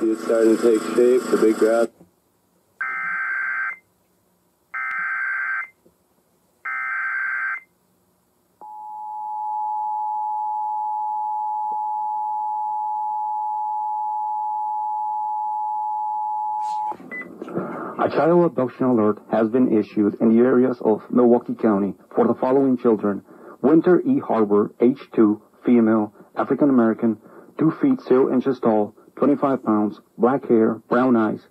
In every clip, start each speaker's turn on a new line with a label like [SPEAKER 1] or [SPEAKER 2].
[SPEAKER 1] See it starting to take shape, the big grass.
[SPEAKER 2] A child abduction alert has been issued in the areas of Milwaukee County for the following children: Winter E. Harbor, age 2, female, African American, 2 feet 0 inches tall, 25 pounds, black hair, brown eyes.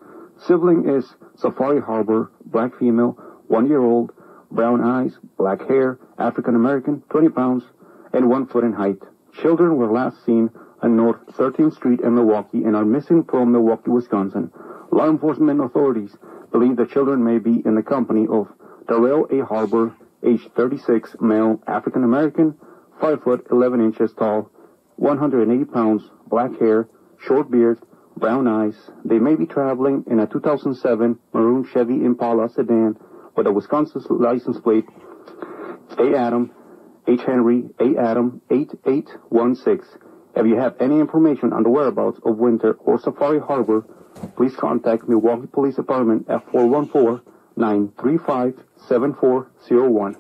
[SPEAKER 2] Sibling is Safari Harbor, black female, 1-year-old, brown eyes, black hair, African American, 20 pounds, and 1 foot in height. Children were last seen on North 13th Street in Milwaukee and are missing from Milwaukee, Wisconsin. Law enforcement authorities believe the children may be in the company of Darrell A. Harbor, age 36, male, African American, 5 foot 11 inches tall, 180 pounds, black hair, short beard, brown eyes. They may be traveling in a 2007 maroon Chevy Impala sedan with a Wisconsin license plate A. Adam, H. Henry, A. Adam, 8816. If you have any information on the whereabouts of Winter or Safari Harbor, please contact Milwaukee Police Department at 414-935-7401.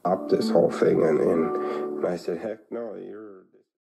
[SPEAKER 3] Stop this whole thing, and I said, heck no.